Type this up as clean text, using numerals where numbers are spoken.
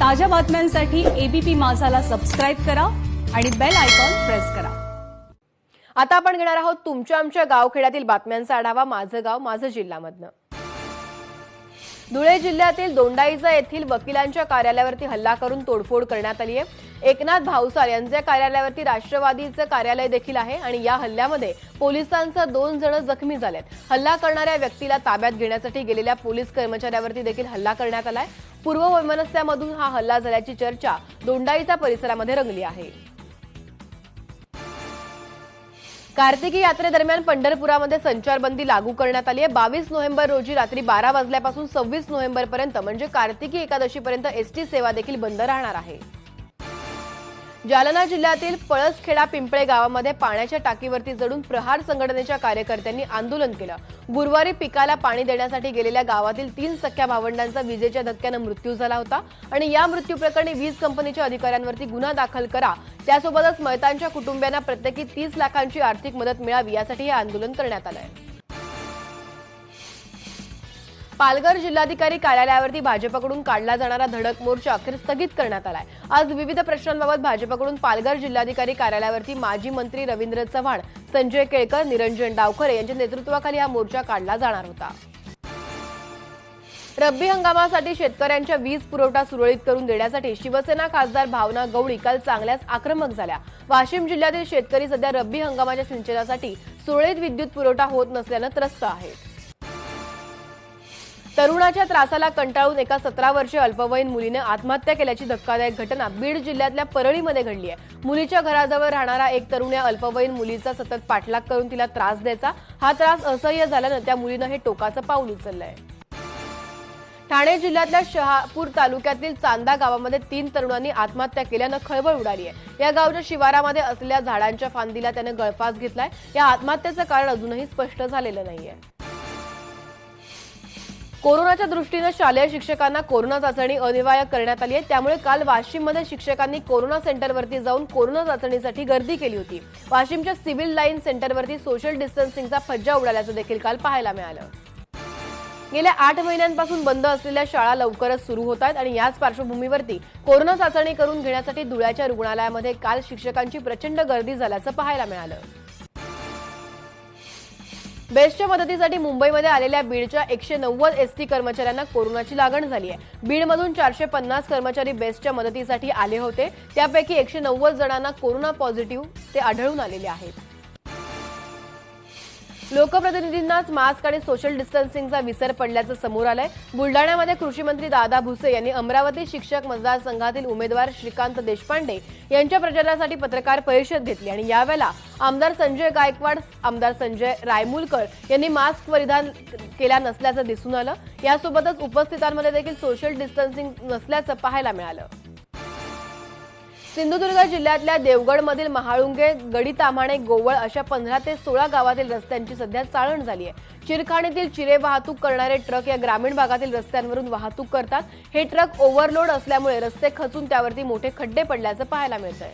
ताज्या बातम्यांसाठी ABP माझाला subscribe करा आणि बेल आयकॉन प्रेस करा। आता आपण घेणार आहोत तुमच्या आमच्या गावखेड्यातील बातम्यांचा आढावा माझं गाव माझं जिल्ह्यामधनं। धुळे जिल्ह्यातील दोंडाईचा येथील वकिलांच्या कार्यालयावरती हल्ला करून तोडफोड करण्यात आली आहे। एकनाथ भाऊसार यांच्या कार्यालयावरती राष्ट्रवादीचं कार्यालय देखील आहे आणि या हल्ल्यामध्ये पोलिसांसह 2 जण जखमी झालेत। हल्ला करणाऱ्या व्यक्तीला ताब्यात घेण्यासाठी गेलेल्या पोलीस कर्मचाऱ्यावरती देखील हल्ला करण्यात आलाय। पूर्व वैमनस्यामधून हा हल्ला झाल्याची चर्चा दोंडाईचा परिसरामध्ये रंगली आहे। कार्तिकी यात्रेदरम्यान पंढरपुरामध्ये संचारबंदी लागू करण्यात आली आहे। 22 नोव्हेंबर रोजी रात्री 12 वाजल्यापासून 26 नोव्हेंबरपर्यंत म्हणजे कार्तिकी एकादशीपर्यंत एसटी सेवा देखील बंद राहणार आहे। जालना जिल्ह्यातील पळसखेडा पिंपळे गावामध्ये पाण्याच्या टाकीवरती चढून प्रहार संघटनेच्या कार्यकर्त्यांनी आंदोलन केलं। गुरुवारी पिकाला पाणी देण्यासाठी गेलेल्या गावातील 3 सख्या भावंडांचा विजेच्या धक्क्याने मृत्यू झाला होता आणि या मृत्यू प्रकरणी वीज कंपनीच्या अधिकाऱ्यांवरती गुन्हा दाखल करा, त्यासोबतच मयतांच्या कुटुंबियांना प्रत्येकी 30 लाखांची आर्थिक मदत मिळावी यासाठी हे आंदोलन करण्यात आलं आहे। पालघर जिल्हाधिकारी कार्यालयावरती भाजपकडून काढला जाणारा धडक मोर्चा अखेर स्थगित करण्यात आलाय। आज विविध प्रश्नांबाबत भाजपकडून पालघर जिल्हाधिकारी कार्यालयावरती माजी मंत्री रवींद्र चव्हाण, संजय केळकर, निरंजन डावखरे यांच्या नेतृत्वाखाली हा मोर्चा काढला जाणार होता। रब्बी हंगामासाठी शेतकऱ्यांच्या वीज पुरवठा सुरळीत करून देण्यासाठी शिवसेना खासदार भावना गवळी काल चांगल्याच आक्रमक झाल्या। वाशिम जिल्ह्यातील शेतकरी सध्या रब्बी हंगामाच्या सिंचनासाठी सुरळीत विद्युत पुरवठा होत नसल्याने त्रस्त आहेत। तरुणाच्या त्रासाला कंटाळून एका 17 वर्षीय अल्पवयीन मुलीने आत्महत्या केल्याची धक्कादायक घटना बीड जिल्ह्यातल्या परळीमध्ये घडली आहे। मुलीच्या घराजवळ राहणारा एक तरुण या अल्पवयीन मुलीचा सतत पाठलाग करून तिला त्रास द्यायचा। हा त्रास असह्य झाल्याने त्या मुलीने हे टोकाचं पाऊल उचललंय। ठाणे जिल्ह्यातल्या शहापूर तालुक्यातील चांदा गावामध्ये 3 तरुणांनी आत्महत्या केल्यानं खळबळ उडाली आहे। या गावच्या शिवारामध्ये असलेल्या झाडांच्या फांदीला त्याने गळफास घेतलाय। या आत्महत्येचं कारण अजूनही स्पष्ट झालेलं नाहीये। कोरोनाच्या दृष्टीने शालेय शिक्षकांना कोरोना चाचणी अनिवार्य करण्यात आली आहे। त्यामुळे काल वाशिममध्ये शिक्षकांनी कोरोना सेंटरवरती जाऊन कोरोना चाचणीसाठी गर्दी केली होती। वाशिमच्या सिव्हिल लाईन सेंटरवरती सोशल डिस्टन्सिंगचा फज्जा उडाल्याचं देखील काल पाहायला मिळालं। गेल्या 8 महिन्यांपासून बंद असलेल्या शाळा लवकरच सुरू होत आहेत आणि याच पार्श्वभूमीवरती कोरोना चाचणी करून घेण्यासाठी धुळ्याच्या रुग्णालयामध्ये काल शिक्षकांची प्रचंड गर्दी झाल्याचं पाहायला मिळालं। बेस्टच्या मदतीसाठी मुंबईमध्ये आलेल्या बीडच्या 190 एसटी कर्मचाऱ्यांना कोरोनाची लागण झाली आहे। बीडमधून 450 कर्मचारी बेस्टच्या मदतीसाठी आले होते, त्यापैकी 190 जणांना कोरोना पॉझिटिव्ह ते आढळून आलेले आहेत। लोकप्रतिनिधींनाच मास्क आणि सोशल डिस्टन्सिंगचा विसर पडल्याचं समोर आलंय। बुलडाण्यामध्ये कृषी मंत्री दादा भुसे यांनी अमरावती शिक्षक मतदारसंघातील उमेदवार श्रीकांत देशपांडे यांच्या प्रचारासाठी पत्रकार परिषद घेतली आणि यावेळेला आमदार संजय गायकवाड, आमदार संजय रायमुलकर यांनी मास्क परिधान केला नसल्याचं दिसून आलं। यासोबतच उपस्थितांमध्ये देखील सोशल डिस्टन्सिंग नसल्याचं पाहायला मिळालं। सिंधुदुर्ग जिल्ह्यातल्या देवगडमधील महाळुंगे, गडीताम्हाणे, गोवळ अशा 15 ते 16 गावातील रस्त्यांची सध्या चाळण झाली आहे। चिरखाणीतील चिरे वाहतूक करणारे ट्रक या ग्रामीण भागातील रस्त्यांवरून वाहतूक करतात। हे ट्रक ओव्हरलोड असल्यामुळे रस्ते खचून त्यावरती मोठे खड्डे पडल्याचं पाहायला मिळतंय।